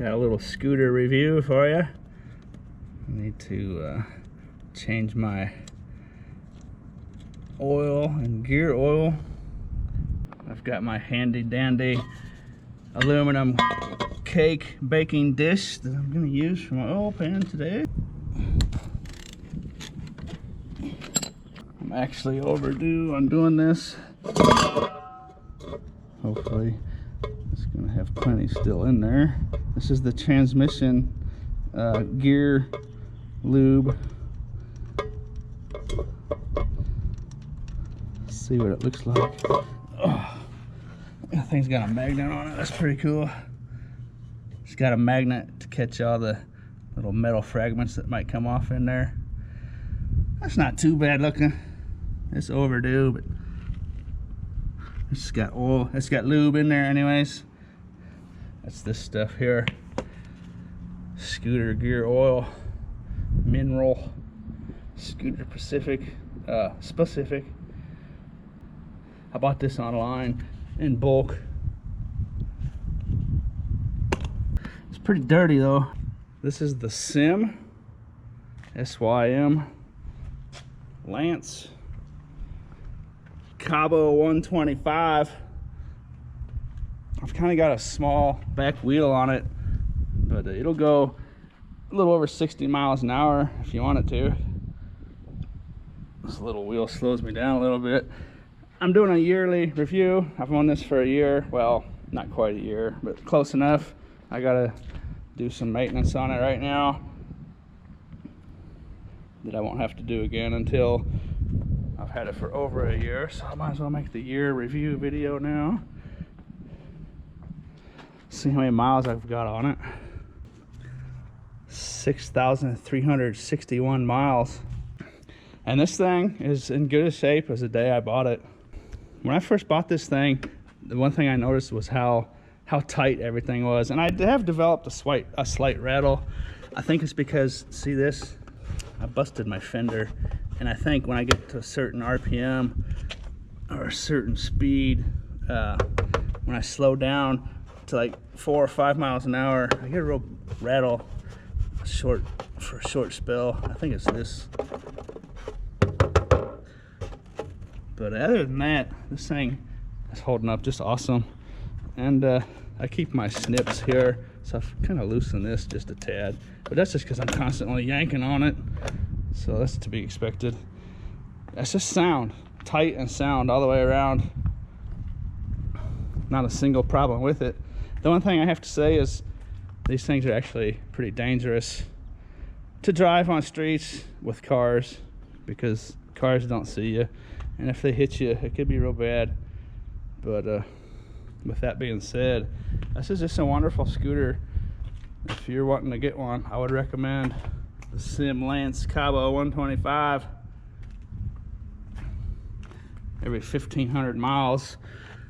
Got a little scooter review for you. I need to change my oil and gear oil. I've got my handy dandy aluminum cake baking dish that I'm going to use for my oil pan today. I'm actually overdue on doing this. Hopefully it's going to have plenty still in there. This is the transmission gear lube. Let's see what it looks like. Oh, that thing's got a magnet on it. That's pretty cool. It's got a magnet to catch all the little metal fragments that might come off in there. That's not too bad looking. It's overdue, but it's got oil. It's got lube in there anyways. That's this stuff here. Scooter gear oil, mineral, scooter specific. I bought this online in bulk. It's pretty dirty though. This is the SYM, SYM Lance Cabo 125. I've kind of got a small back wheel on it, but it'll go a little over 60 miles an hour if you want it to. This little wheel slows me down a little bit. I'm doing a yearly review. I've owned this for a year. Well, not quite a year, but close enough. I gotta do some maintenance on it right now that I won't have to do again until I've had it for over a year. So I might as well make the year review video now. See how many miles I've got on it. 6,361 miles. And this thing is in good a shape as the day I bought it. When I first bought this thing, the one thing I noticed was how tight everything was. And I have developed a slight rattle. I think it's because, see this? I busted my fender. And I think when I get to a certain RPM or a certain speed, when I slow down to like 4 or 5 miles an hour, I get a real rattle for a short spell. I think it's this. But other than that, this thing is holding up just awesome. And I keep my snips here, so I've kind of loosened this just a tad. But that's just because I'm constantly yanking on it. So that's to be expected. That's just sound, tight and sound all the way around. Not a single problem with it. The one thing I have to say is these things are actually pretty dangerous to drive on streets with cars, because cars don't see you, and if they hit you, it could be real bad. But with that being said, this is just a wonderful scooter. If you're wanting to get one, I would recommend the SYM Lance Cabo 125. Every 1,500 miles,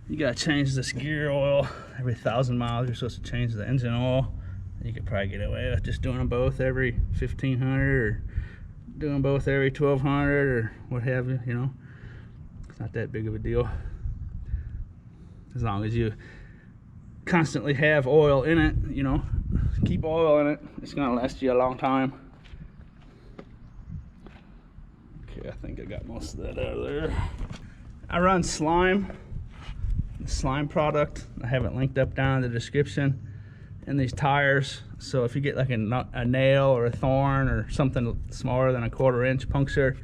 you gotta change this gear oil. Every 1,000 miles, you're supposed to change the engine oil. You could probably get away with just doing them both every 1,500, or doing both every 1,200, or what have you. You know, it's not that big of a deal, as long as you constantly have oil in it. You know, keep oil in it. It's gonna last you a long time. Okay, I think I got most of that out of there. I run SYM, the SYM product. I have it linked up down in the description. And these tires, so if you get like a nail or a thorn or something smaller than a 1/4 inch puncture,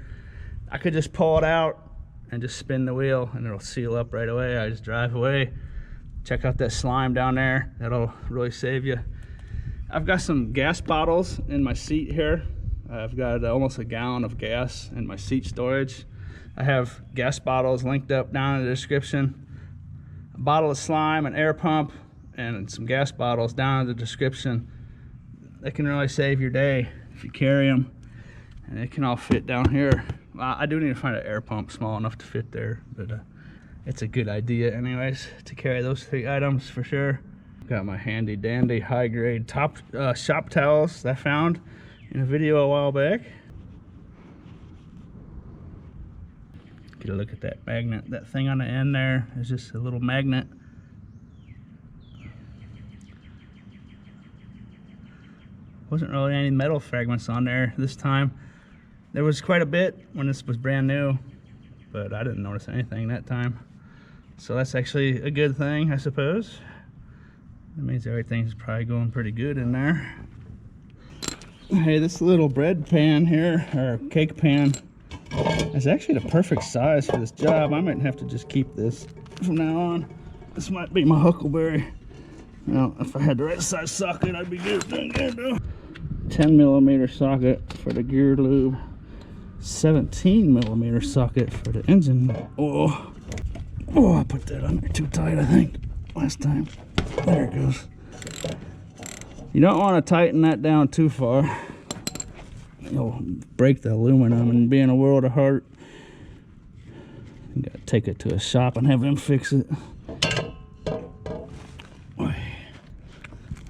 I could just pull it out and just spin the wheel and it'll seal up right away. I just drive away. Check out that SYM down there. That'll really save you. I've got some gas bottles in my seat here. I've got almost a gallon of gas in my seat storage. I have gas bottles linked up down in the description. A bottle of SYM, an air pump, and some gas bottles down in the description. They can really save your day if you carry them, and it can all fit down here. I do need to find an air pump small enough to fit there, but it's a good idea anyways to carry those 3 items for sure. Got my handy dandy high grade top shop towels that I found in a video a while back. Get a look at that magnet. That thing on the end there is just a little magnet. wasn't really any metal fragments on there this time. There was quite a bit when this was brand new, but I didn't notice anything that time. So that's actually a good thing, I suppose. That means everything's probably going pretty good in there. Hey, this little bread pan here, or cake pan, is actually the perfect size for this job. I might have to just keep this from now on. This might be my huckleberry. Now, if I had the right size socket, I'd be good. 10mm socket for the gear lube. 17mm socket for the engine oil. Oh, I put that on there too tight, I think, last time. There it goes. You don't want to tighten that down too far. You'll break the aluminum and be in a world of hurt. You gotta take it to a shop and have them fix it.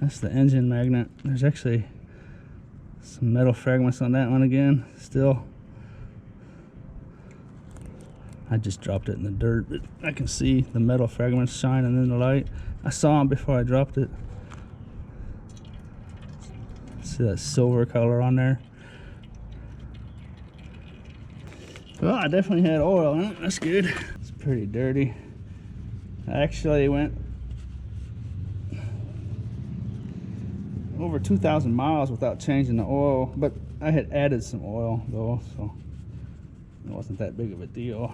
That's the engine magnet. There's actually some metal fragments on that one again, still. I just dropped it in the dirt, but I can see the metal fragments shining in the light. I saw them before I dropped it. See that silver color on there? Well, I definitely had oil in it. That's good. It's pretty dirty. I actually went over 2,000 miles without changing the oil, but I had added some oil though, so it wasn't that big of a deal.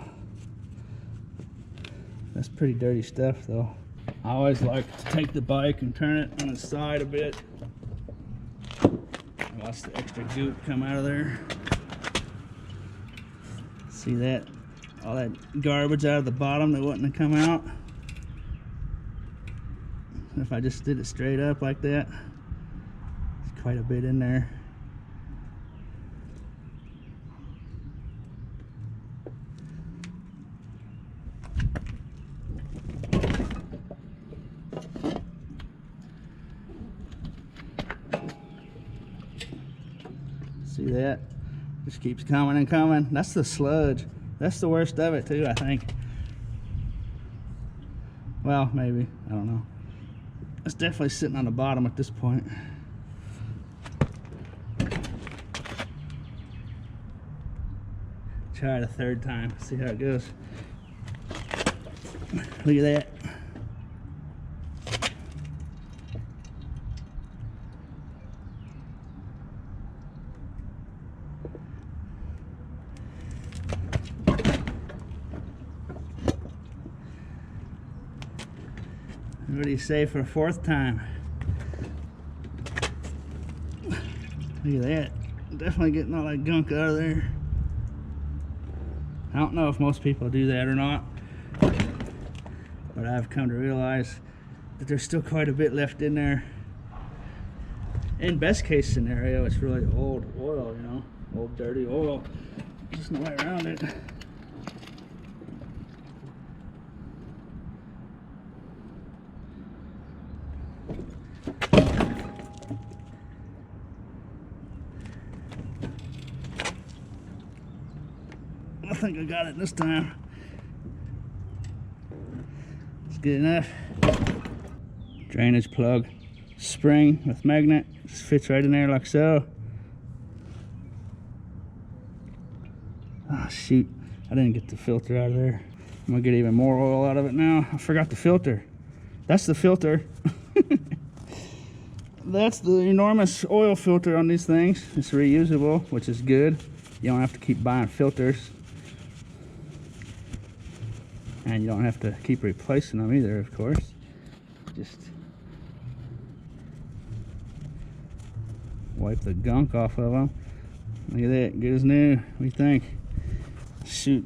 That's pretty dirty stuff though. I always like to take the bike and turn it on its side a bit. Watch the extra goop come out of there. See that? All that garbage out of the bottom that wouldn't have come out. If I just did it straight up like that, there's quite a bit in there. See that? Just keeps coming and coming. That's the sludge. That's the worst of it too, I think. Well, maybe. I don't know. It's definitely sitting on the bottom at this point. Try it a third time. See how it goes. Look at that. What do you say for a fourth time? Look at that. Definitely getting all that gunk out of there. I don't know if most people do that or not, but I've come to realize that there's still quite a bit left in there. In best case scenario, it's really old oil, you know, old dirty oil. There's no way around it. I think I got it this time. It's good enough. Drainage plug, spring with magnet, just fits right in there like so. Ah, shoot, I didn't get the filter out of there. I'm gonna get even more oil out of it now. I forgot the filter. That's the filter. That's the enormous oil filter on these things. It's reusable, which is good. You don't have to keep buying filters. And you don't have to keep replacing them either, of course. Just wipe the gunk off of them. Look at that, good as new. What do you think? Shoot.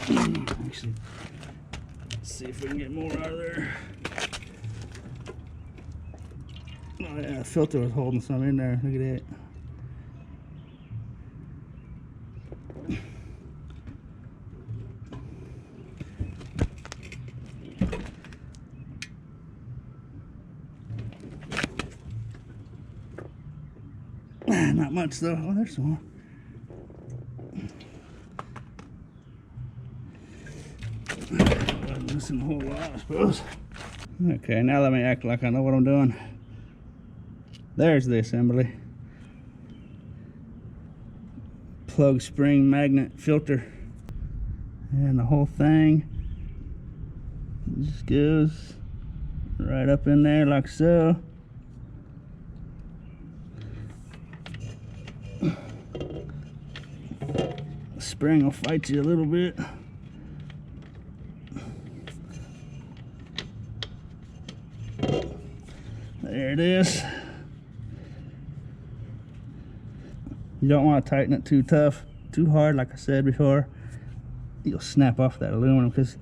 Actually, let's see if we can get more out of there. Oh yeah, the filter was holding some in there. Look at that. Not much though. Oh, there's some more. I'm missing a whole lot, I suppose. Okay, now let me act like I know what I'm doing. There's the assembly. Plug, spring, magnet, filter, and the whole thing just goes right up in there like so. The spring will fight you a little bit. There it is. You don't want to tighten it too tough, too hard, like I said before. You'll snap off that aluminum because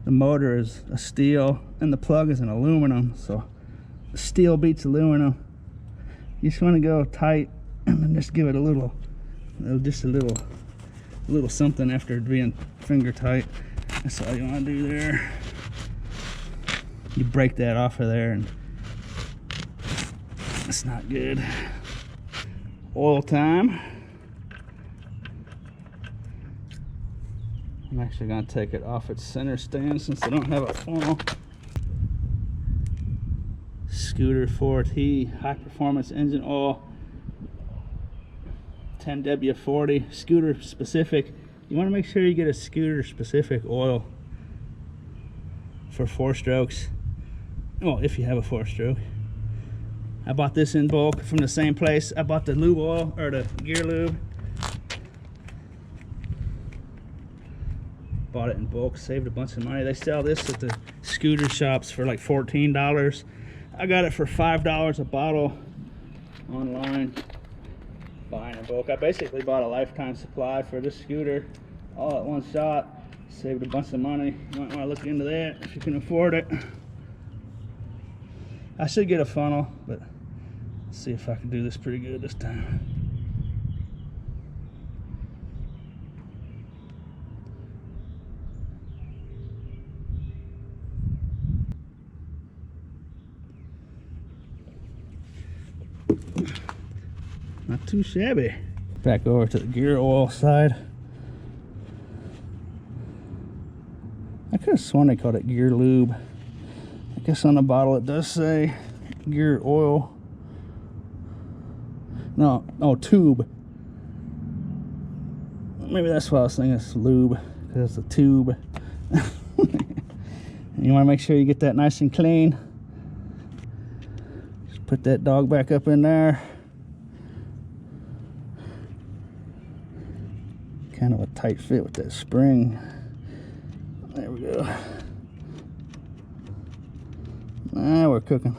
the motor is a steel and the plug is an aluminum, so steel beats aluminum. You just want to go tight and then just give it a little something after being finger tight. That's all you want to do there. You break that off of there and it's not good. Oil time. I'm actually going to take it off its center stand since I don't have a funnel. Scooter 4T high performance engine oil, 10W40, scooter specific. You want to make sure you get a scooter specific oil for 4 strokes. Well, if you have a 4-stroke. I bought this in bulk from the same place I bought the lube oil, or the gear lube. Bought it in bulk, saved a bunch of money. They sell this at the scooter shops for like $14. I got it for $5 a bottle online, buying in bulk. I basically bought a lifetime supply for this scooter all at one shot. Saved a bunch of money. You might want to look into that if you can afford it. I should get a funnel, but let's see if I can do this pretty good this time. Not too shabby. Back over to the gear oil side. I could have sworn they called it gear lube. I guess on the bottle it does say gear oil. No, tube. Maybe that's why I was thinking it's lube, because it's a tube. And you want to make sure you get that nice and clean. Just put that dog back up in there. Kind of a tight fit with that spring. There we go. Now we're cooking.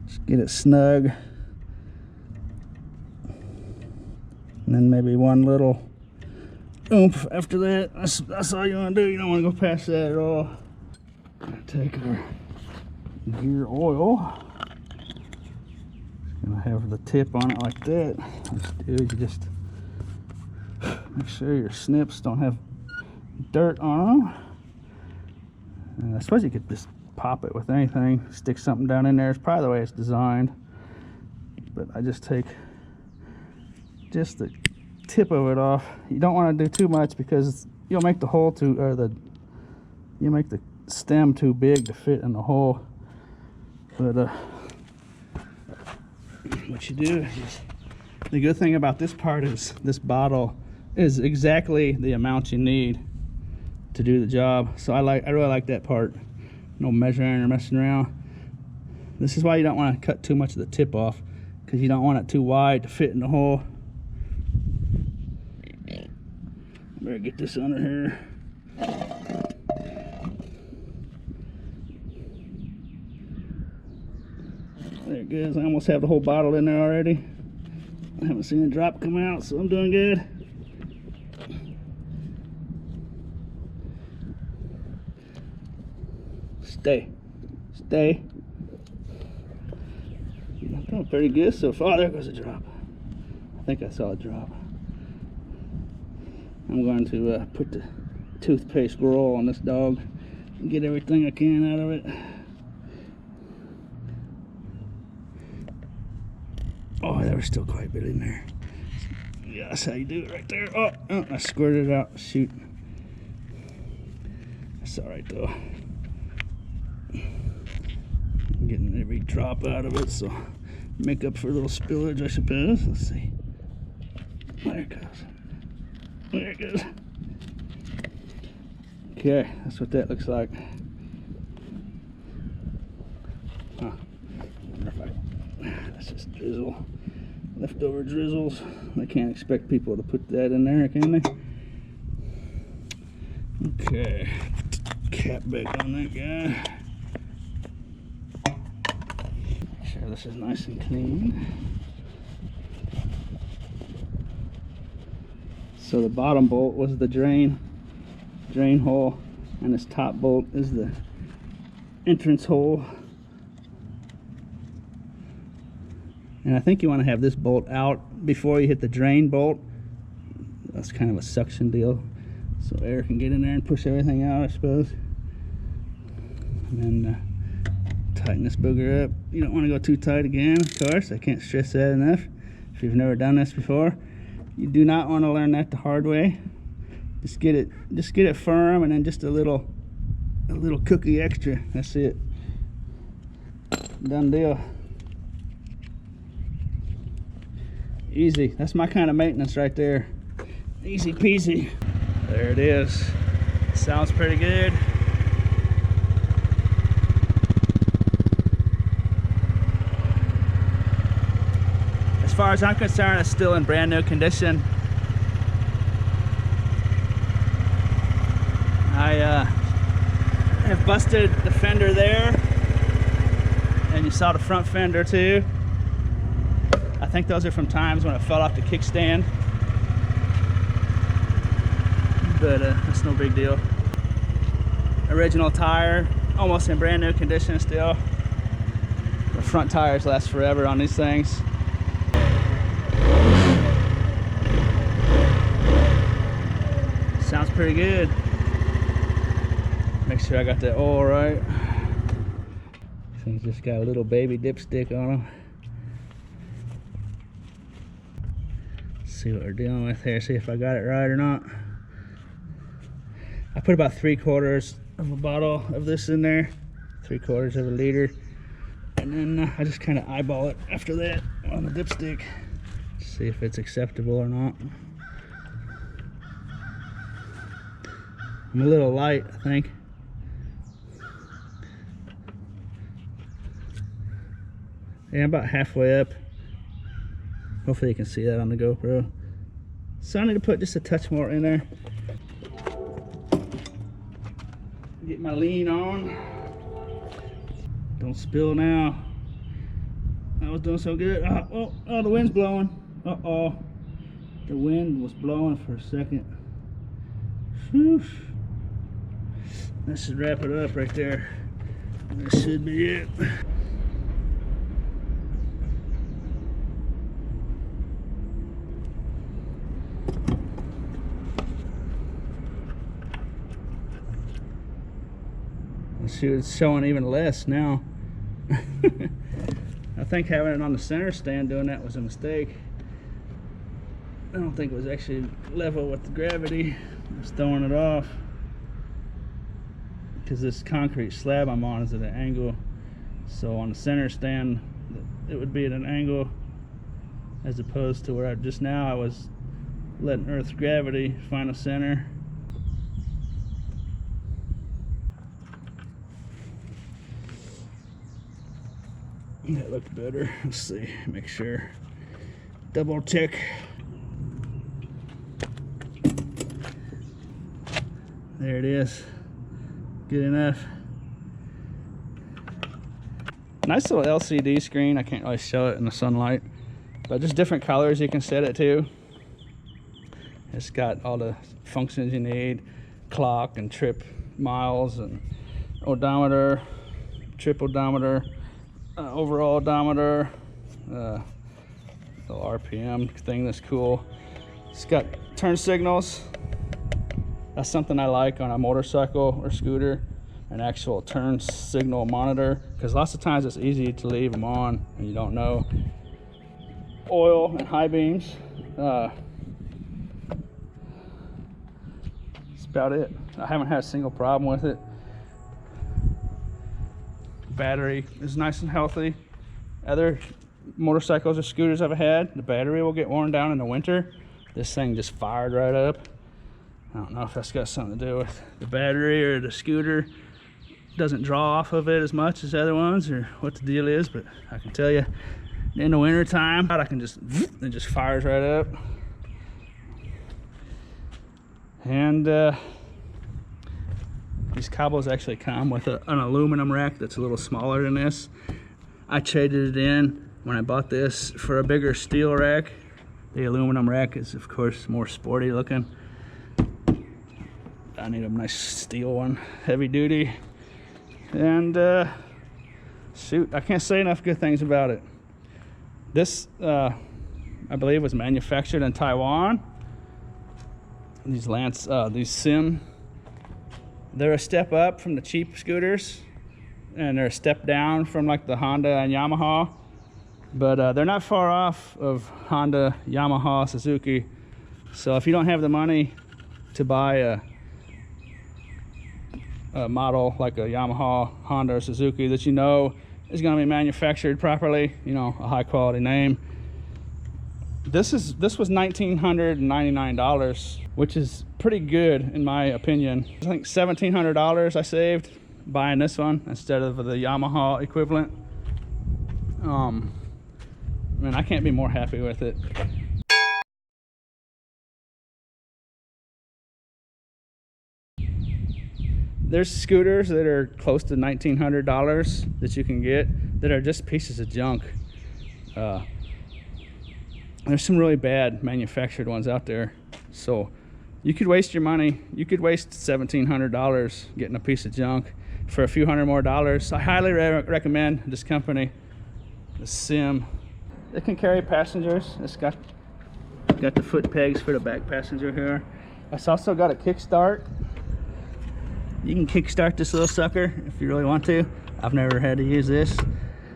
Just get it snug. And then maybe one little oomph after that. That's all you want to do. You don't want to go past that at all. Take our gear oil. Just gonna have the tip on it like that. What you do is you just make sure your snips don't have dirt on them. And I suppose you could just pop it with anything, stick something down in there. It's probably the way it's designed. But I just take just the tip of it off. You don't want to do too much because you'll make the hole too, or you make the stem too big to fit in the hole. But what you do is, the good thing about this part is this bottle is exactly the amount you need to do the job. So I really like that part. No measuring or messing around. This is why you don't want to cut too much of the tip off, because you don't want it too wide to fit in the hole. Better get this under here. There it goes. I almost have the whole bottle in there already. I haven't seen a drop come out, so I'm doing good. Stay. I'm doing pretty good so far. There goes a drop. I think I saw a drop. I'm going to put the toothpaste roll on this dog and get everything I can out of it. Oh, there was still quite a bit in there. Yeah, that's how you do it right there. Oh, I squirted it out. Shoot. That's all right though. I'm getting every drop out of it, so make up for a little spillage, I suppose. Let's see. There it goes. There it goes. Okay, that's what that looks like. Huh. That's just drizzle. Leftover drizzles. They can't expect people to put that in there, can they? Okay. Cap back on that guy. Make sure this is nice and clean. So the bottom bolt was the drain hole, and this top bolt is the entrance hole. And I think you want to have this bolt out before you hit the drain bolt. That's kind of a suction deal, so air can get in there and push everything out, I suppose. And then tighten this booger up. You don't want to go too tight again, of course. I can't stress that enough. If you've never done this before, you do not want to learn that the hard way. Just get it firm, and then just a little cookie extra. That's it. Done deal. Easy. That's my kind of maintenance right there. Easy peasy. There it is. Sounds pretty good. As far as I'm concerned, it's still in brand new condition. I have busted the fender there, and you saw the front fender too. I think those are from times when it fell off the kickstand, but that's no big deal. Original tire, almost in brand new condition still. The front tires last forever on these things. Sounds pretty good. Make sure I got that oil right. Things just got a little baby dipstick on them. See what we're dealing with here, see if I got it right or not. I put about 3/4 of a bottle of this in there, 3/4 of a liter, and then I just kind of eyeball it after that on the dipstick, see if it's acceptable or not. I'm a little light, I think. Yeah, I'm about halfway up. Hopefully you can see that on the GoPro. So I need to put just a touch more in there. Get my lean on. Don't spill now. I was doing so good. Oh, the wind's blowing. Uh-oh. The wind was blowing for a second. Whew. That should wrap it up right there. That should be it. Shoot, it's showing even less now. I think having it on the center stand doing that was a mistake. I don't think it was actually level with the gravity. I was throwing it off because this concrete slab I'm on is at an angle, so on the center stand it would be at an angle, as opposed to where I just now I was letting Earth's gravity find a center. That looked better. Let's see, make sure, double check. There it is, good enough. Nice little LCD screen. I can't really show it in the sunlight, but just different colors you can set it to. It's got all the functions you need, clock and trip miles and odometer, trip odometer, overall odometer, the RPM thing that's cool. It's got turn signals. That's something I like on a motorcycle or scooter, an actual turn signal monitor, because lots of times it's easy to leave them on and you don't know. Oil and high beams. That's about it. I haven't had a single problem with it. Battery is nice and healthy. Other motorcycles or scooters I've had, the battery will get worn down in the winter. This thing just fired right up. I don't know if that's got something to do with the battery or the scooter doesn't draw off of it as much as other ones, or what the deal is, but I can tell you in the winter time I can just, it just fires right up. And these Cabos actually come with an aluminum rack that's a little smaller than this. I traded it in when I bought this for a bigger steel rack. The aluminum rack is of course more sporty looking. I need a nice steel one, heavy duty. And shoot, I can't say enough good things about it. This I believe was manufactured in Taiwan. These SYM, they're a step up from the cheap scooters, and they're a step down from like the Honda and Yamaha, but they're not far off of Honda, Yamaha, Suzuki. So if you don't have the money to buy a model like a Yamaha, Honda, or Suzuki that you know is going to be manufactured properly, you know, a high quality name, this was $1,999, which is pretty good in my opinion. I think $1,700 I saved buying this one instead of the Yamaha equivalent. Man, I can't be more happy with it. There's scooters that are close to $1,900 that you can get that are just pieces of junk. There's some really bad manufactured ones out there. So you could waste your money. You could waste $1,700 getting a piece of junk for a few hundred more dollars. I highly recommend this company, the SYM. It can carry passengers. It's got the foot pegs for the back passenger here. It's also got a kickstart. You can kickstart this little sucker if you really want to. I've never had to use this.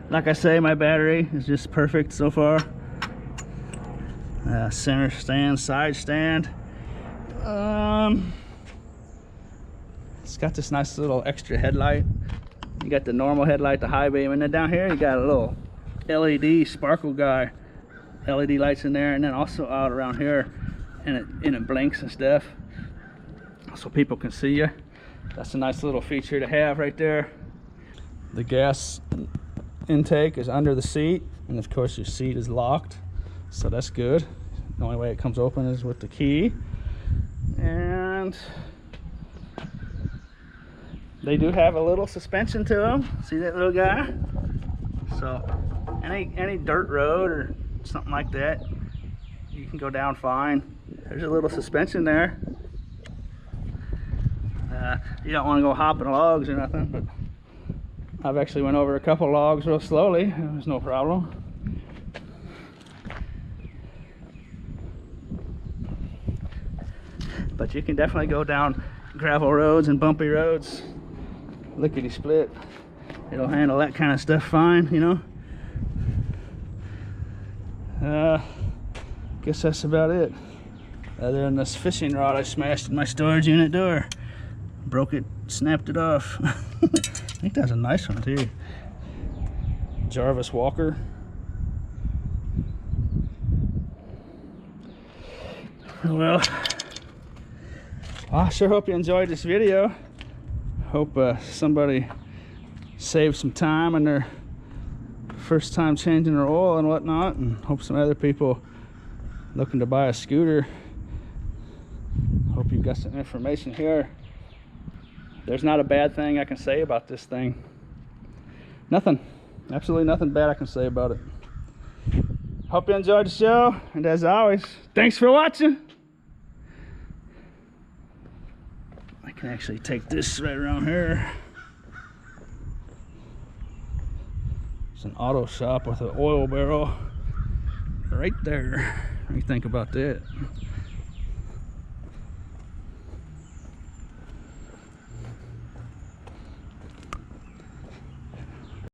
Like I say, my battery is just perfect so far. Center stand, side stand. It's got this nice little extra headlight. You got the normal headlight, the high beam, and then down here you got a little LED sparkle guy. LED lights in there, and then also out around here, and it blinks and stuff, so people can see you. That's a nice little feature to have right there. The gas intake is under the seat, and of course your seat is locked, so that's good. The only way it comes open is with the key. And they do have a little suspension to them. See that little guy? So any dirt road or something like that, you can go down fine. There's a little suspension there. You don't want to go hopping logs or nothing, but I've actually went over a couple logs real slowly. It was no problem. But you can definitely go down gravel roads and bumpy roads, lickety split. It'll handle that kind of stuff fine, you know. Guess that's about it. Other than this fishing rod I smashed in my storage unit door. Broke it, snapped it off. I think that's a nice one too. Jarvis Walker. Well, I sure hope you enjoyed this video. Hope somebody saved some time on their first time changing their oil and whatnot, and hope some other people looking to buy a scooter, hope you got some information here. There's not a bad thing I can say about this thing. Nothing, absolutely nothing bad I can say about it. Hope you enjoyed the show, and as always, thanks for watching. I can actually take this right around here. It's an auto shop with an oil barrel right there. What do you think about that?